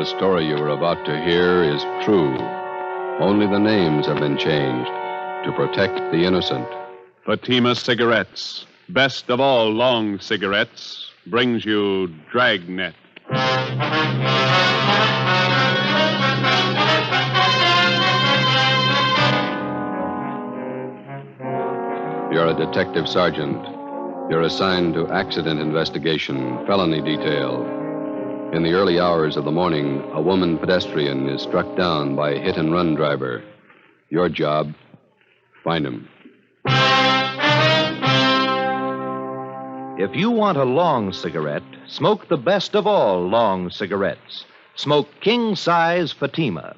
The story you are about to hear is true. Only the names have been changed to protect the innocent. Fatima Cigarettes, best of all long cigarettes, brings you Dragnet. You're a detective sergeant. You're assigned to accident investigation, felony detail. In the early hours of the morning, a woman pedestrian is struck down by a hit-and-run driver. Your job, find him. If you want a long cigarette, smoke the best of all long cigarettes. Smoke king-size Fatima.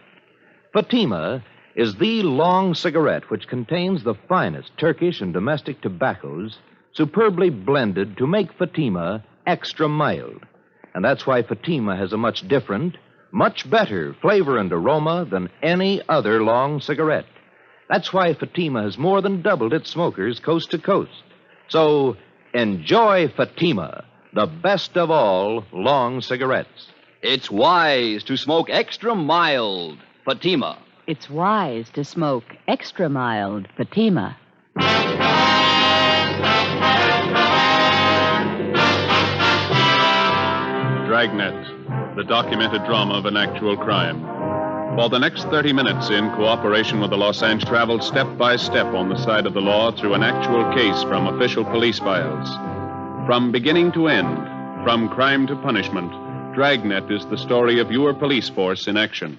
Fatima is the long cigarette which contains the finest Turkish and domestic tobaccos superbly blended to make Fatima extra mild. And that's why Fatima has a much different, much better flavor and aroma than any other long cigarette. That's why Fatima has more than doubled its smokers coast to coast. So enjoy Fatima, the best of all long cigarettes. It's wise to smoke extra mild Fatima. It's wise to smoke extra mild Fatima. Dragnet, the documented drama of an actual crime. For the next 30 minutes, in cooperation with the Los Angeles, traveled step by step on the side of the law through an actual case from official police files. From beginning to end, from crime to punishment, Dragnet is the story of your police force in action.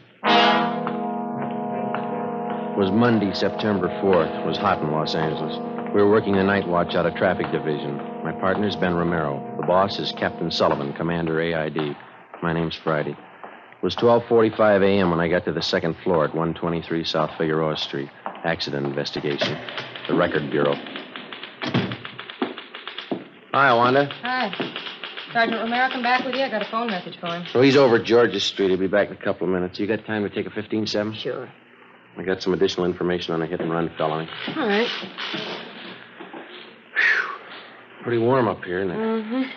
It was Monday, September 4th. It was hot in Los Angeles. We were working the night watch out of traffic division. My partner's Ben Romero. The boss is Captain Sullivan, Commander AID. My name's Friday. It was 12:45 a.m. when I got to the second floor at 123 South Figueroa Street. Accident investigation. The Record Bureau. Hi, Wanda. Hi. Sergeant Romero come back with you? I got a phone message for him. So he's over at Georgia Street. He'll be back in a couple of minutes. You got time to take a 15-7? Sure. I got some additional information on a hit-and-run felony. All right. Pretty warm up here, isn't it? Mm-hmm.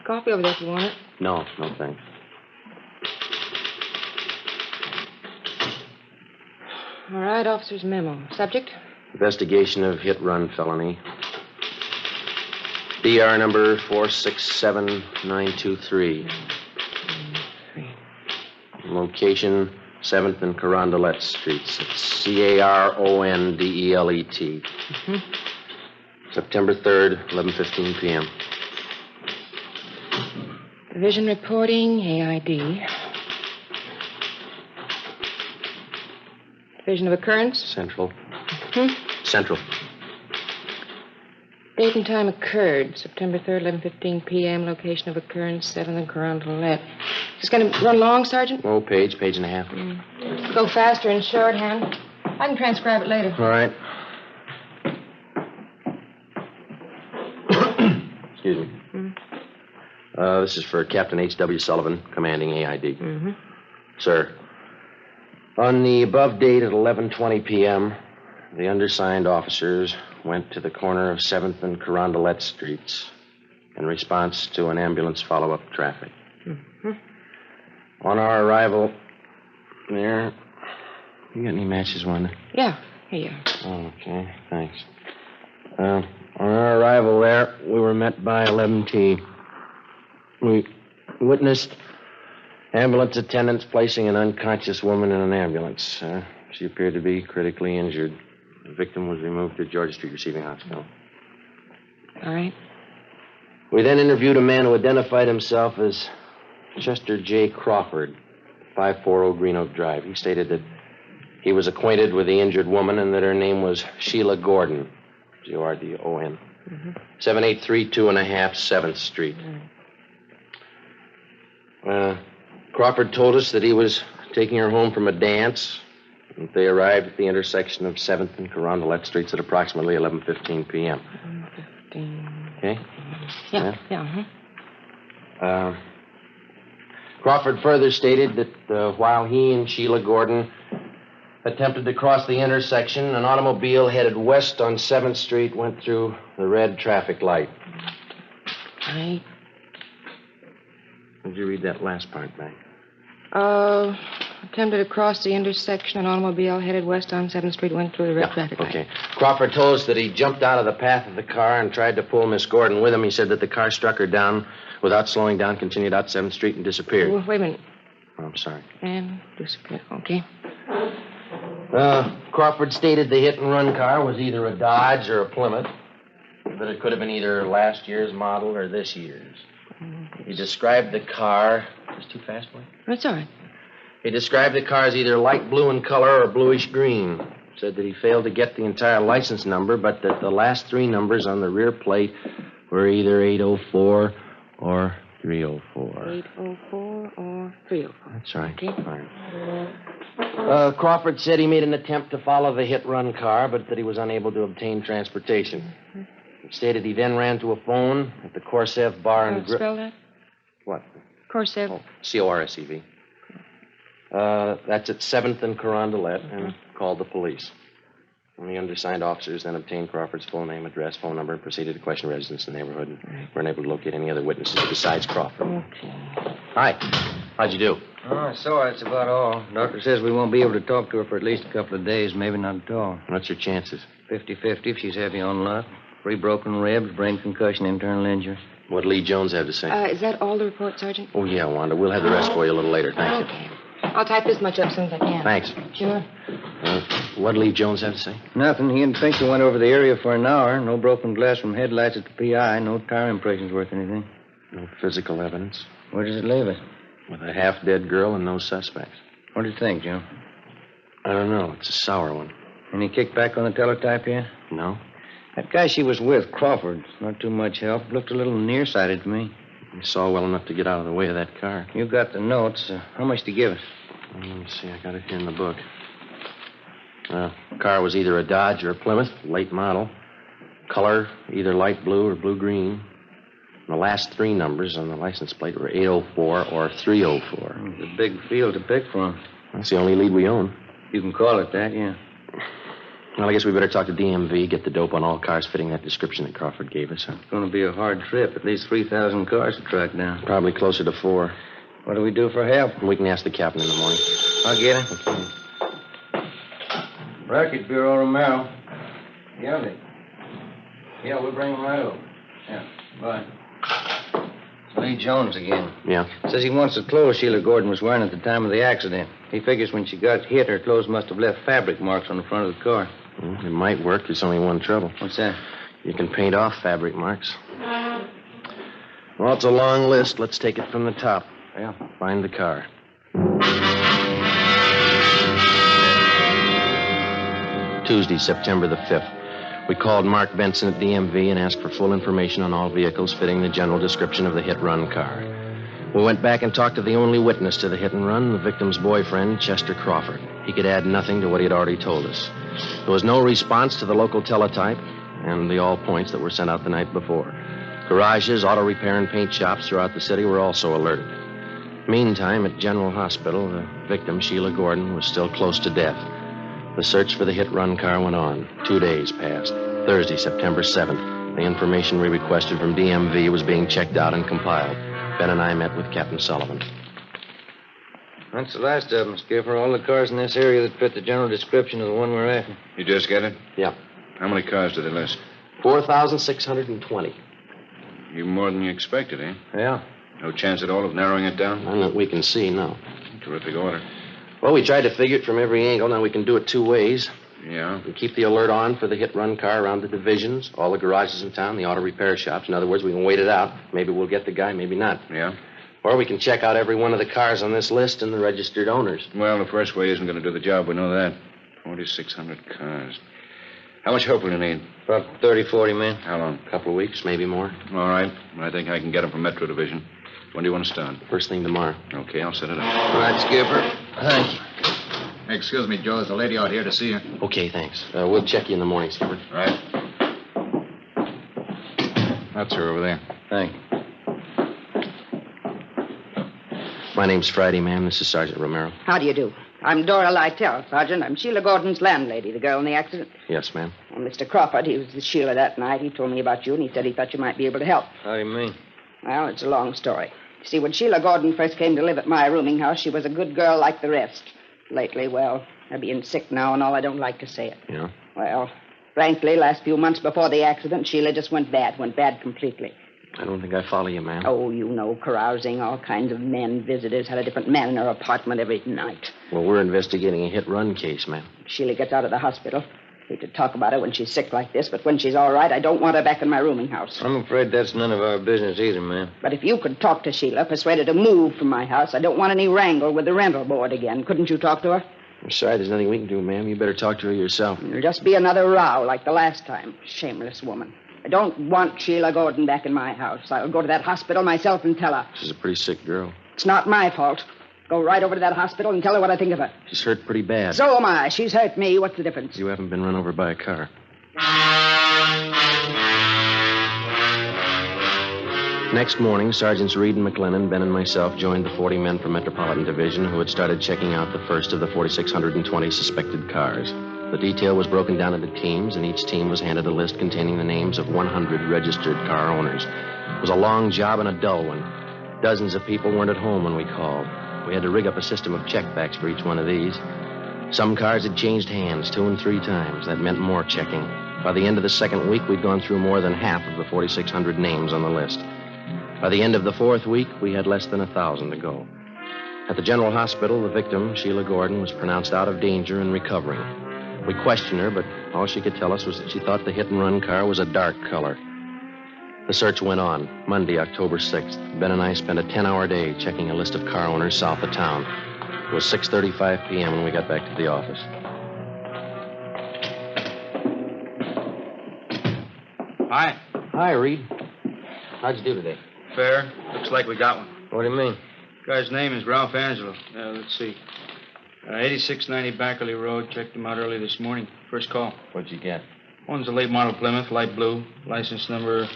Coffee over there if you want it. No, thanks. All right, officer's memo. Subject? Investigation of hit-run felony. DR number 467923. Location, 7th and Carondelet Streets. It's Carondelet. Mm-hmm. September 3rd, 11:15 p.m. Division reporting, AID. Division of occurrence? Central. Hmm? Central. Date and time occurred, September 3rd, 11:15 p.m. Location of occurrence, 7th and Carondelet. Just going to run long, Sergeant? Oh, page and a half. Go faster in shorthand. I can transcribe it later. All right. Excuse me. This is for Captain H.W. Sullivan, commanding AID. Mm-hmm. Sir, on the above date at 11:20 p.m., the undersigned officers went to the corner of 7th and Carondelet Streets in response to an ambulance follow-up traffic. Mm-hmm. On our arrival there... You got any matches, Wanda? Yeah, here you are. Okay, thanks. On our arrival there, we were met by 11T. We witnessed ambulance attendants placing an unconscious woman in an ambulance. She appeared to be critically injured. The victim was removed to Georgia Street Receiving Hospital. All right. We then interviewed a man who identified himself as Chester J. Crawford, 540 Green Oak Drive. He stated that he was acquainted with the injured woman and that her name was Sheila Gordon, Gordon, 7832.5 7th Street. Crawford told us that he was taking her home from a dance. And they arrived at the intersection of 7th and Carondelet Streets at approximately 11:15 p.m. 11:15. Okay? Yeah. Crawford further stated that while he and Sheila Gordon attempted to cross the intersection, an automobile headed west on 7th Street went through the red traffic light. Right. Did you read that last part back? Attempted to cross the intersection. An automobile headed west on 7th Street went through the red traffic light. Okay. Crawford told us that he jumped out of the path of the car and tried to pull Miss Gordon with him. He said that the car struck her down without slowing down, continued out 7th Street, and disappeared. Oh, wait a minute. Oh, I'm sorry. And disappeared. Okay. Crawford stated the hit-and-run car was either a Dodge or a Plymouth, but it could have been either last year's model or this year's. He described the car... Is too fast, boy? That's all right. He described the car as either light blue in color or bluish green. Said that he failed to get the entire license number, but that the last three numbers on the rear plate were either 804 or 304. 804 or 304. That's right. Okay. Fine. Crawford said he made an attempt to follow the hit-run car, but that he was unable to obtain transportation. He stated he then ran to a phone at the Corsev Bar and Grill. Spell that? What? Corsev. Oh, Corsev. That's at 7th and Carondelet, and called the police. And the undersigned officers then obtained Crawford's full name, address, phone number, and proceeded to question residents in the neighborhood, and were unable to locate any other witnesses besides Crawford. Okay. Hi. How'd you do? Oh, I saw her. That's about all. Doctor says we won't be able to talk to her for at least a couple of days, maybe not at all. What's your chances? 50-50 if she's heavy on luck. 3 broken ribs, brain concussion, internal injury. What'd Lee Jones have to say? Is that all the report, Sergeant? Oh, yeah, Wanda. We'll have the rest for you a little later. Thank you. Okay. I'll type this much up as soon as I can. Thanks. Sure. What'd Lee Jones have to say? Nothing. He and Pinker went over the area for an hour. No broken glass from headlights at the PI. No tire impressions worth anything. No physical evidence. Where does it leave us? With a half-dead girl and no suspects. What do you think, Joe? I don't know. It's a sour one. Any kickback on the teletype yet? No? That guy she was with, Crawford, not too much help. Looked a little nearsighted to me. He saw well enough to get out of the way of that car. You got the notes. How much to give us? Let me see. I got it here in the book. The car was either a Dodge or a Plymouth, late model. Color, either light blue or blue-green. And the last 3 numbers on the license plate were 804 or 304. It's a big field to pick from. That's the only lead we own. You can call it that, yeah. Well, I guess we better talk to DMV, get the dope on all cars fitting that description that Crawford gave us. It's going to be a hard trip. At least 3,000 cars to track down. Probably closer to 4. What do we do for help? We can ask the captain in the morning. I'll get him. Okay. Record Bureau, Romero. Yeah, Yeah, we'll bring him right over. Yeah, bye. It's Lee Jones again. Yeah? Says he wants the clothes Sheila Gordon was wearing at the time of the accident. He figures when she got hit, her clothes must have left fabric marks on the front of the car. Well, it might work. There's only one trouble. What's that? You can paint off fabric marks. Well, it's a long list. Let's take it from the top. Yeah. Find the car. Tuesday, September the 5th. We called Mark Benson at DMV and asked for full information on all vehicles fitting the general description of the hit-run car. We went back and talked to the only witness to the hit-and-run, the victim's boyfriend, Chester Crawford. He could add nothing to what he had already told us. There was no response to the local teletype and the all points that were sent out the night before. Garages, auto repair, and paint shops throughout the city were also alerted. Meantime, at General Hospital, the victim, Sheila Gordon, was still close to death. The search for the hit-run car went on. 2 days passed. Thursday, September 7th, the information we requested from DMV was being checked out and compiled. Ben and I met with Captain Sullivan. That's the last of them, Skipper. All the cars in this area that fit the general description of the one we're after. You just get it? Yeah. How many cars did they list? 4,620. Even more than you expected, eh? Yeah. No chance at all of narrowing it down? None that we can see, no. Terrific order. Well, we tried to figure it from every angle. Now we can do it 2 ways. Yeah? We keep the alert on for the hit-run car around the divisions, all the garages in town, the auto repair shops. In other words, we can wait it out. Maybe we'll get the guy, maybe not. Yeah? Or we can check out every one of the cars on this list and the registered owners. Well, the first way isn't going to do the job. We know that. 4,600 cars. How much help will you need? About 30, 40 men. How long? A couple of weeks, maybe more. All right. I think I can get them from Metro Division. When do you want to start? First thing tomorrow. Okay, I'll set it up. All right, Skipper. Thank you. Excuse me, Joe. There's a lady out here to see you. Okay, thanks. We'll check you in the morning, Skipper. Right. That's her over there. Thank you. My name's Friday, ma'am. This is Sergeant Romero. How do you do? I'm Dora Lytell, Sergeant. I'm Sheila Gordon's landlady, the girl in the accident. Yes, ma'am. Well, Mr. Crawford, he was with Sheila that night. He told me about you, and he said he thought you might be able to help. How do you mean? Well, it's a long story. See, when Sheila Gordon first came to live at my rooming house, she was a good girl like the rest. Lately, well, her being sick now and all, I don't like to say it. Yeah? Well, frankly, last few months before the accident, Sheila just went bad completely. I don't think I follow you, ma'am. Oh, you know, carousing, all kinds of men, visitors, had a different man in her apartment every night. Well, we're investigating a hit-run case, ma'am. Sheila gets out of the hospital. Hate to talk about her when she's sick like this, but when she's all right, I don't want her back in my rooming house. I'm afraid that's none of our business either, ma'am. But if you could talk to Sheila, persuade her to move from my house, I don't want any wrangle with the rental board again. Couldn't you talk to her? I'm sorry, there's nothing we can do, ma'am. You better talk to her yourself. It'll just be another row like the last time. Shameless woman. I don't want Sheila Gordon back in my house. I'll go to that hospital myself and tell her. She's a pretty sick girl. It's not my fault. Go right over to that hospital and tell her what I think of her. She's hurt pretty bad. So am I. She's hurt me. What's the difference? You haven't been run over by a car. Next morning, Sergeants Reed and McLennan, Ben, and myself joined the 40 men from Metropolitan Division who had started checking out the first of the 4,620 suspected cars. The detail was broken down into teams, and each team was handed a list containing the names of 100 registered car owners. It was a long job and a dull one. Dozens of people weren't at home when we called. We had to rig up a system of checkbacks for each one of these. Some cars had changed hands 2 and 3 times. That meant more checking. By the end of the second week, we'd gone through more than half of the 4,600 names on the list. By the end of the fourth week, we had less than 1,000 to go. At the General Hospital, the victim, Sheila Gordon, was pronounced out of danger and recovering. We questioned her, but all she could tell us was that she thought the hit-and-run car was a dark color. The search went on. Monday, October 6th, Ben and I spent a 10-hour day checking a list of car owners south of town. It was 6:35 p.m. when we got back to the office. Hi. Hi, Reed. How'd you do today? Fair. Looks like we got one. What do you mean? Guy's name is Ralph Angelo. Let's see. 8690 Backerley Road. Checked him out early this morning. First call. What'd you get? One's a late model Plymouth, light blue. License number,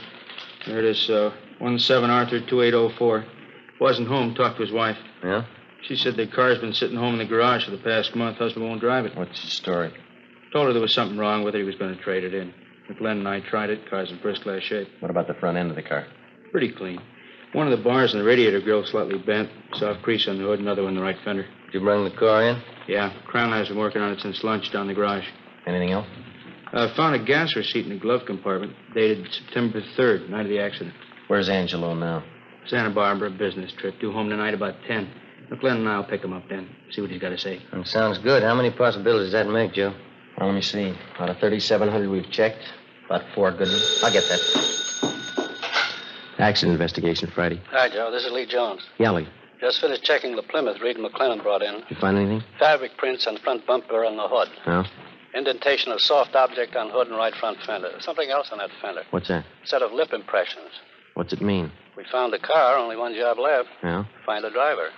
there it is, 17 Arthur 2804. Wasn't home. Talked to his wife. Yeah? She said the car's been sitting home in the garage for the past month. Husband won't drive it. What's the story? Told her there was something wrong with it. He was going to trade it in. McLennan and I tried it. Car's in first-class shape. What about the front end of the car? Pretty clean. One of the bars in the radiator grill slightly bent. Soft crease on the hood, another one in the right fender. Did you bring the car in? Yeah. Crown has been working on it since lunch down the garage. Anything else? Found a gas receipt in the glove compartment, dated September 3rd, night of the accident. Where's Angelo now? Santa Barbara, business trip. Due home tonight about 10. McLennan and I'll pick him up then. See what he's got to say. That sounds good. How many possibilities does that make, Joe? Well, let me see. Out of 3,700 we've checked, about 4 good ones. I'll get that. Accident investigation, Friday. Hi, Joe. This is Lee Jones. Yeah, Lee. Just finished checking the Plymouth Reed and McLennan brought in. Did you find anything? Fabric prints on front bumper and the hood. No? Indentation of soft object on hood and right front fender. Something else on that fender. What's that? Set of lip impressions. What's it mean? We found the car. Only one job left. Yeah? Find the driver.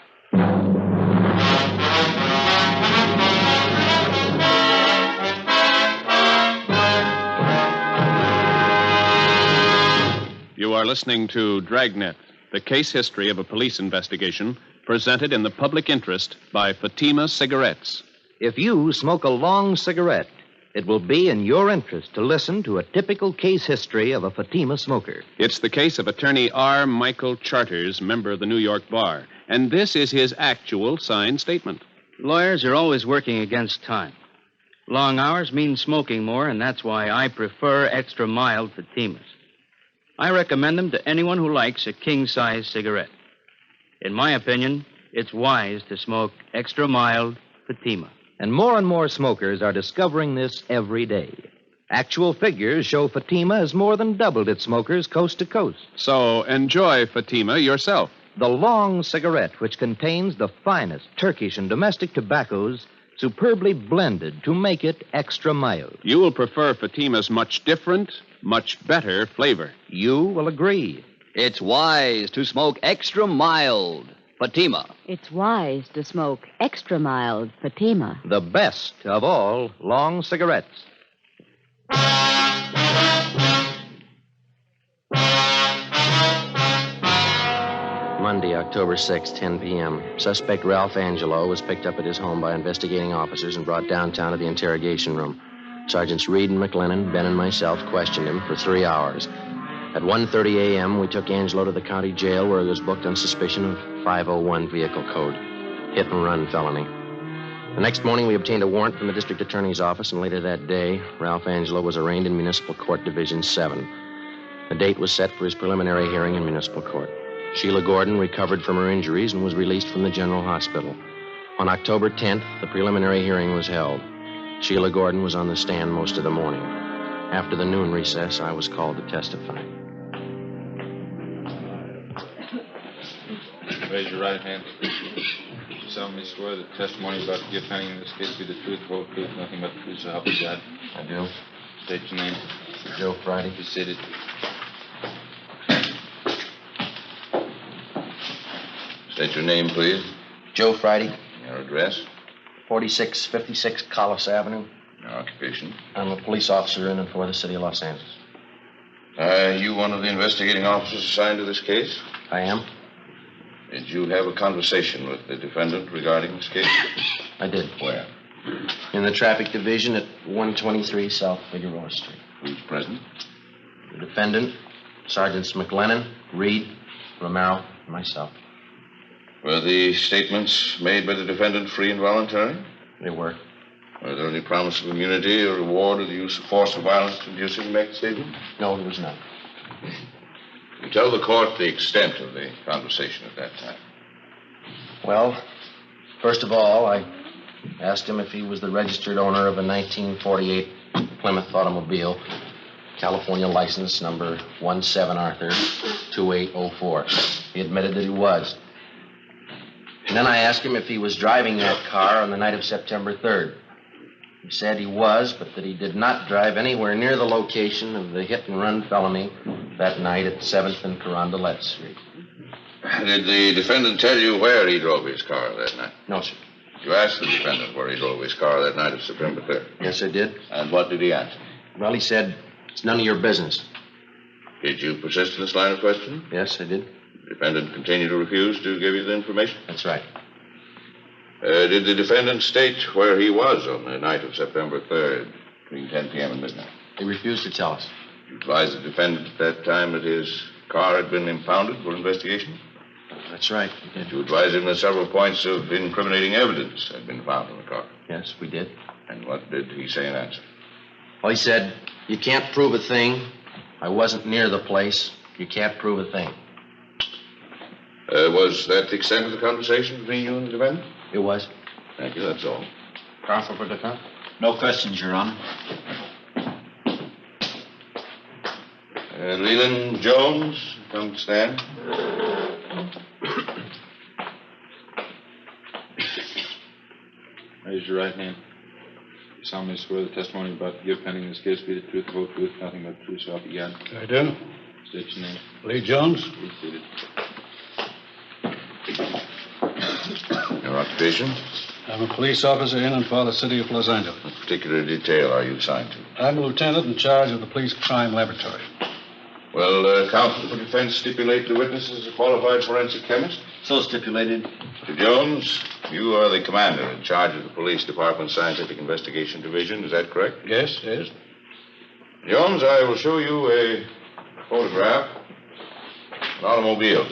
You are listening to Dragnet, the case history of a police investigation, presented in the public interest by Fatima Cigarettes. If you smoke a long cigarette, it will be in your interest to listen to a typical case history of a Fatima smoker. It's the case of attorney R. Michael Charters, member of the New York Bar. And this is his actual signed statement. Lawyers are always working against time. Long hours mean smoking more, and that's why I prefer extra mild Fatimas. I recommend them to anyone who likes a king-size cigarette. In my opinion, it's wise to smoke extra mild Fatima. And more smokers are discovering this every day. Actual figures show Fatima has more than doubled its smokers coast to coast. So enjoy Fatima yourself. The long cigarette, which contains the finest Turkish and domestic tobaccos, superbly blended to make it extra mild. You will prefer Fatima's much different, much better flavor. You will agree. It's wise to smoke extra mild Fatima. It's wise to smoke extra mild Fatima. The best of all long cigarettes. Monday, October 6th, 10 p.m. Suspect Ralph Angelo was picked up at his home by investigating officers and brought downtown to the interrogation room. Sergeants Reed and McLennan, Ben, and myself questioned him for 3 hours. At 1:30 a.m., we took Angelo to the county jail where he was booked on suspicion of 501 vehicle code, hit and run felony. The next morning, we obtained a warrant from the district attorney's office, and later that day, Ralph Angelo was arraigned in Municipal Court Division 7. The date was set for his preliminary hearing in municipal court. Sheila Gordon recovered from her injuries and was released from the general hospital. On October 10th, the preliminary hearing was held. Sheila Gordon was on the stand most of the morning. After the noon recess, I was called to testify. Raise your right hand. You solemnly swear that testimony about to give pending in this case be the truth, whole truth, nothing but the truth, so help you God. I do. State your name. Joe Friday. Be seated. State your name, please. Joe Friday. Your address. 4656 Collis Avenue. Your occupation. I'm a police officer in and for the city of Los Angeles. Are you one of the investigating officers assigned to this case? I am. Did you have a conversation with the defendant regarding this case? I did. Where? In the traffic division at 123 South Figueroa Street. Who's present? The defendant, Sergeants McLennan, Reed, Romero, and myself. Were the statements made by the defendant free and voluntary? They were. Was there any promise of immunity or reward or the use of force or violence to induce him to make the statement? No, there was none. You tell the court the extent of the conversation at that time. Well, first of all, I asked him if he was the registered owner of a 1948 Plymouth automobile, California license number 17 Arthur 2804. He admitted that he was. And then I asked him if he was driving that car on the night of September 3rd. He said he was, but that he did not drive anywhere near the location of the hit-and-run felony that night at 7th and Carondelet Street. Did the defendant tell you where he drove his car that night? No, sir. You asked the defendant where he drove his car that night of September 3rd? Yes, I did. And what did he answer? Well, he said, it's none of your business. Did you persist in this line of questioning? Yes, I did. The defendant continued to refuse to give you the information? That's right. Did the defendant state where he was on the night of September 3rd, between 10 p.m. and midnight? He refused to tell us. You advised the defendant at that time that his car had been impounded for investigation? That's right, we did. You advised him that several points of incriminating evidence had been found in the car? Yes, we did. And what did he say in answer? Well, he said, you can't prove a thing. I wasn't near the place. You can't prove a thing. Was that the extent of the conversation between you and the defendant? It was. Thank you, that's all. Counsel for defense? No questions, Your Honor. Leland Jones, come to stand. Raise your right hand. You solemnly swear the testimony you're about to give pending this case be the truth, the whole truth, nothing but the truth, so help you God. I do. State your name. Lee Jones. Be seated. Your occupation? I'm a police officer in and for the city of Los Angeles. What particular detail are you assigned to? I'm a lieutenant in charge of the police crime laboratory. Well, counsel for defense stipulate the witness is a qualified forensic chemist? So stipulated. Mr. Jones, you are the commander in charge of the police department's scientific investigation division. Is that correct? Yes, yes. Jones, I will show you a photograph of an automobile.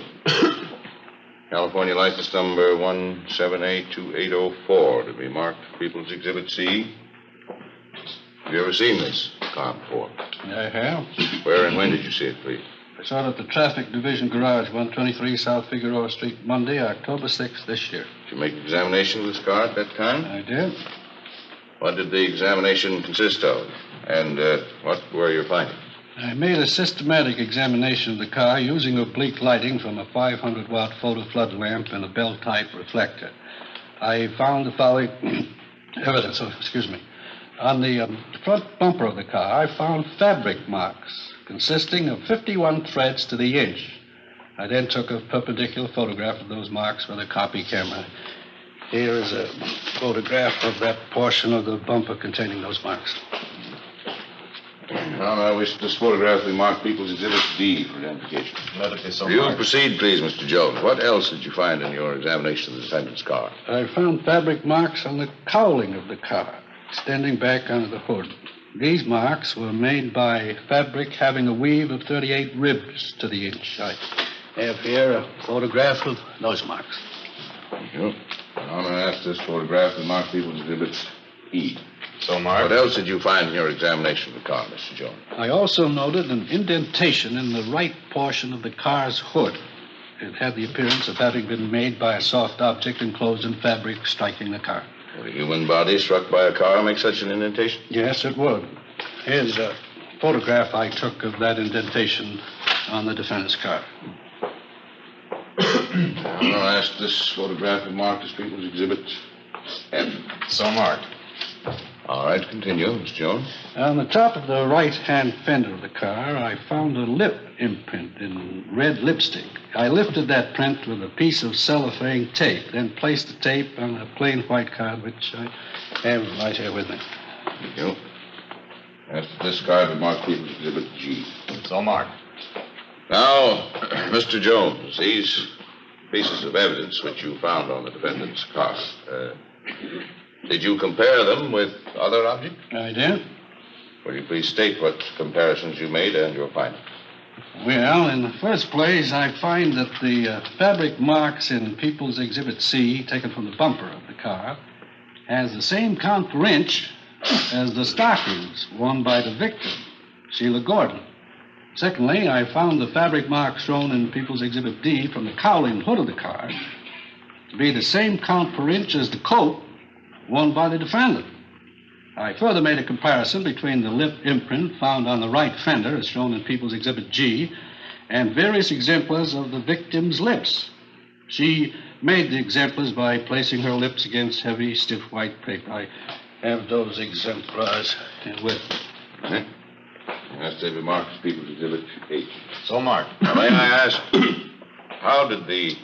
California license number 17A2804 to be marked People's Exhibit C. Have you ever seen this car before? I have. Where and when did you see it, please? I saw it at the traffic division garage, 123 South Figueroa Street, Monday, October 6th this year. Did you make an examination of this car at that time? I did. What did the examination consist of? And what were your findings? I made a systematic examination of the car using oblique lighting from a 500-watt photo flood lamp and a bell-type reflector. I found the following evidence. On the front bumper of the car, I found fabric marks consisting of 51 threads to the inch. I then took a perpendicular photograph of those marks with a copy camera. Here is a photograph of that portion of the bumper containing those marks. Now, I wish this photograph be marked People's Exhibit D for identification. Let it be so You marked. proceed, please, Mr. Jones. What else did you find in your examination of the defendant's car? I found fabric marks on the cowling of the car, extending back onto the hood. These marks were made by fabric having a weave of 38 ribs to the inch. I have here a photograph of those marks. Thank you. I'm going to ask this photograph to mark people's exhibits E. So, Mark? What else did you find in your examination of the car, Mr. Jones? I also noted an indentation in the right portion of the car's hood. It had the appearance of having been made by a soft object enclosed in fabric striking the car. Would a human body struck by a car make such an indentation? Yes, it would. Here's a photograph I took of that indentation on the defendant's car. I'll ask this photograph to mark as people's exhibit F. So marked. All right, continue, Mr. Jones. On the top of the right-hand fender of the car, I found a lip imprint in red lipstick. I lifted that print with a piece of cellophane tape, then placed the tape on a plain white card, which I have right here with me. Thank you. Ask this card to mark people's exhibit G. So marked. Now, Mr. Jones, these pieces of evidence which you found on the defendant's car, did you compare them with other objects? I did. Will you please state what comparisons you made and your findings? Well, in the first place, I find that the fabric marks in People's Exhibit C, taken from the bumper of the car, has the same count per inch as the stockings worn by the victim, Sheila Gordon. Secondly, I found the fabric marks shown in People's Exhibit D from the cowling hood of the car to be the same count per inch as the coat worn by the defendant. I further made a comparison between the lip imprint found on the right fender, as shown in People's Exhibit G, and various exemplars of the victim's lips. She made the exemplars by placing her lips against heavy, stiff white paper. I have those exemplars with me. Ask David Marks, People's Exhibit H. So marked. Now, may I ask, how did the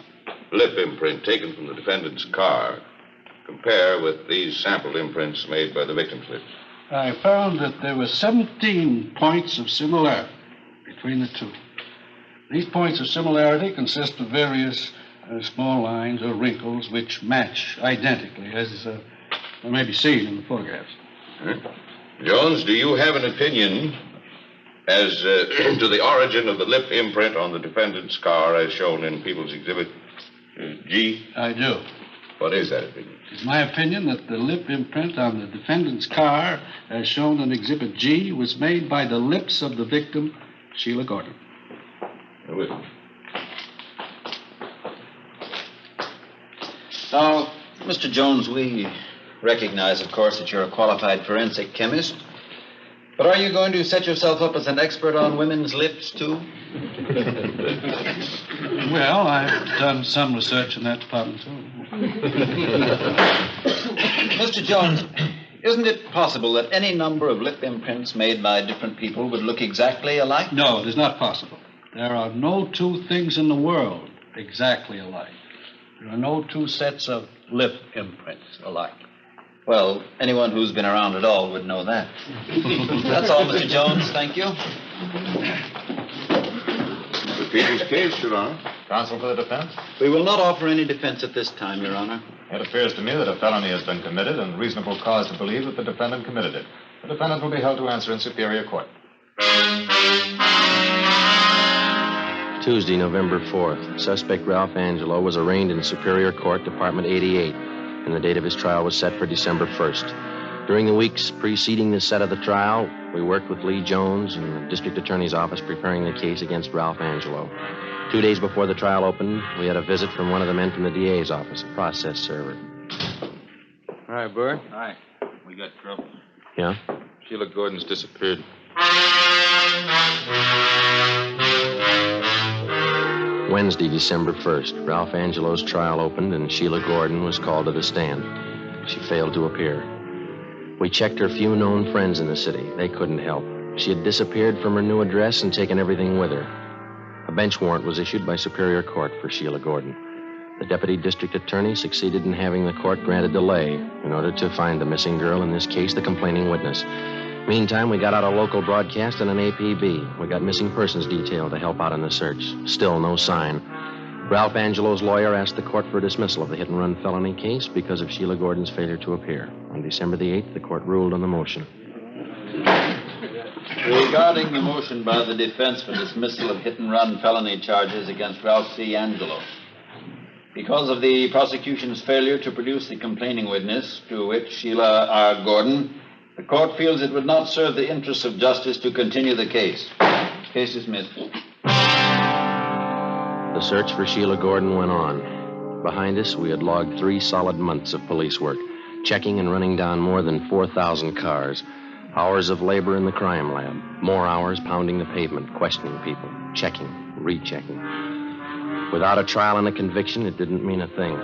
lip imprint taken from the defendant's car compare with these sampled imprints made by the victim's lips? I found that there were 17 points of similarity between the two. These points of similarity consist of various small lines or wrinkles which match identically, as may be seen in the photographs. Jones, do you have an opinion as to the origin of the lip imprint on the defendant's car as shown in People's Exhibit G? I do. What is that opinion? It's my opinion that the lip imprint on the defendant's car, as shown in Exhibit G, was made by the lips of the victim, Sheila Gordon. With me. Now, Mr. Jones, we recognize, of course, that you're a qualified forensic chemist. But are you going to set yourself up as an expert on women's lips, too? Well, I've done some research in that department, too. Mr. Jones, isn't it possible that any number of lip imprints made by different people would look exactly alike? No, it is not possible. There are no two things in the world exactly alike. There are no two sets of lip imprints alike. Well, anyone who's been around at all would know that. That's all, Mr. Jones. Thank you. Repeat his case, Your Honor. Counsel for the defense? We will not offer any defense at this time, Your Honor. It appears to me that a felony has been committed and reasonable cause to believe that the defendant committed it. The defendant will be held to answer in superior court. Tuesday, November 4th. Suspect Ralph Angelo was arraigned in Superior Court, Department 88, and the date of his trial was set for December 1st. During the weeks preceding the set of the trial, we worked with Lee Jones in the district attorney's office preparing the case against Ralph Angelo. 2 days before the trial opened, we had a visit from one of the men from the DA's office, a process server. All right, Burr. Hi. We got trouble. Yeah? Sheila Gordon's disappeared. Wednesday, December 1st, Ralph Angelo's trial opened and Sheila Gordon was called to the stand. She failed to appear. We checked her few known friends in the city. They couldn't help. She had disappeared from her new address and taken everything with her. A bench warrant was issued by Superior Court for Sheila Gordon. The deputy district attorney succeeded in having the court grant a delay in order to find the missing girl, in this case, the complaining witness. Meantime, we got out a local broadcast and an APB. We got missing persons detail to help out in the search. Still no sign. Ralph Angelo's lawyer asked the court for dismissal of the hit-and-run felony case because of Sheila Gordon's failure to appear. On December the 8th, the court ruled on the motion. Regarding the motion by the defense for dismissal of hit-and-run felony charges against Ralph C. Angelo, because of the prosecution's failure to produce the complaining witness, to wit, Sheila R. Gordon, the court feels it would not serve the interests of justice to continue the case. Case dismissed. The search for Sheila Gordon went on. Behind us, we had logged 3 solid months of police work, checking and running down more than 4,000 cars. Hours of labor in the crime lab. More hours pounding the pavement, questioning people, checking, rechecking. Without a trial and a conviction, it didn't mean a thing.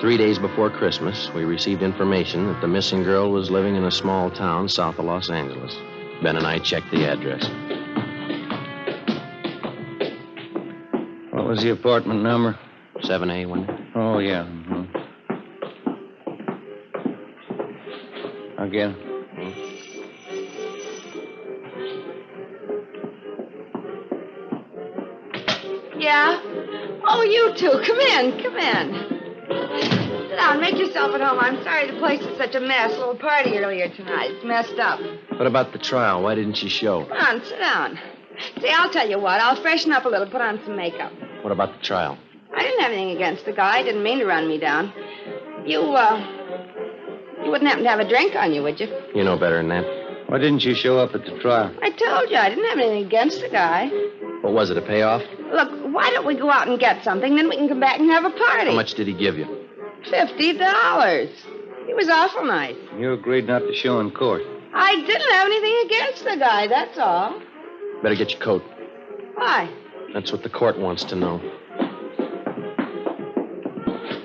3 days before Christmas, we received information that the missing girl was living in a small town south of Los Angeles. Ben and I checked the address. What was the apartment number? 7A, wasn't it? Oh, yeah. Mm-hmm. Again. Yeah? Oh, you two. Come in. Sit down. Make yourself at home. I'm sorry the place is such a mess. A little party earlier tonight. It's messed up. What about the trial? Why didn't she show? Come on, sit down. See, I'll tell you what. I'll freshen up a little, put on some makeup. What about the trial? I didn't have anything against the guy. Didn't mean to run me down. You wouldn't happen to have a drink on you, would you? You know better than that. Why didn't you show up at the trial? I told you I didn't have anything against the guy. What was it, a payoff? Look, why don't we go out and get something, then we can come back and have a party. How much did he give you? $50. He was awful nice. You agreed not to show in court. I didn't have anything against the guy, that's all. Better get your coat. Why? That's what the court wants to know.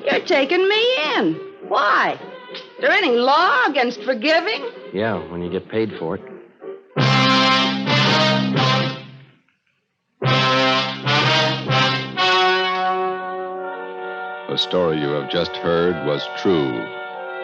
You're taking me in. Why? Is there any law against forgiving? Yeah, when you get paid for it. The story you have just heard was true.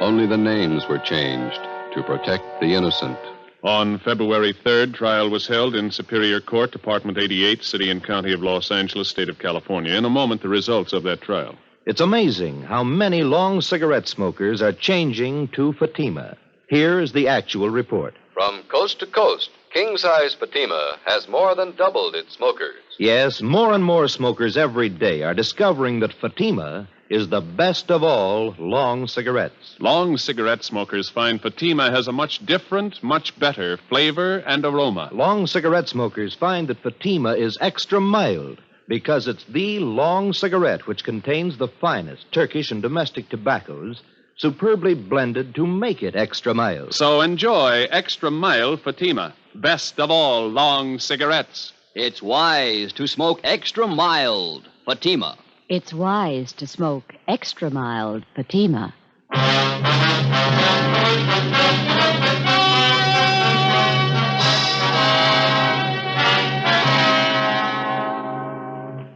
Only the names were changed to protect the innocent. On February 3rd, trial was held in Superior Court, Department 88, City and County of Los Angeles, State of California. In a moment, the results of that trial. It's amazing how many long cigarette smokers are changing to Fatima. Here is the actual report. From coast to coast, king-size Fatima has more than doubled its smokers. Yes, more and more smokers every day are discovering that Fatima is the best of all long cigarettes. Long cigarette smokers find Fatima has a much different, much better flavor and aroma. Long cigarette smokers find that Fatima is extra mild because it's the long cigarette which contains the finest Turkish and domestic tobaccos superbly blended to make it extra mild. So enjoy extra mild Fatima, best of all long cigarettes. It's wise to smoke extra mild Fatima. It's wise to smoke extra mild Fatima.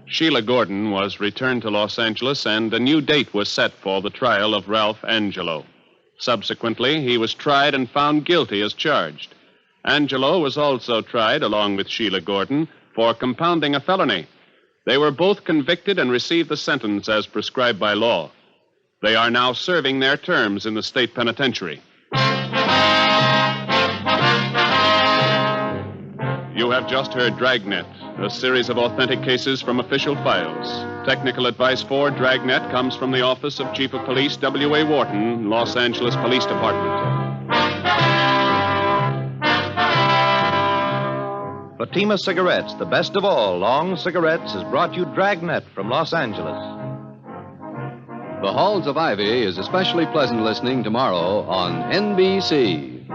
Sheila Gordon was returned to Los Angeles, and a new date was set for the trial of Ralph Angelo. Subsequently, he was tried and found guilty as charged. Angelo was also tried, along with Sheila Gordon, for compounding a felony. They were both convicted and received the sentence as prescribed by law. They are now serving their terms in the state penitentiary. You have just heard Dragnet, a series of authentic cases from official files. Technical advice for Dragnet comes from the Office of Chief of Police W.A. Wharton, Los Angeles Police Department. Fatima Cigarettes, the best of all long cigarettes, has brought you Dragnet from Los Angeles. The Halls of Ivy is especially pleasant listening tomorrow on NBC.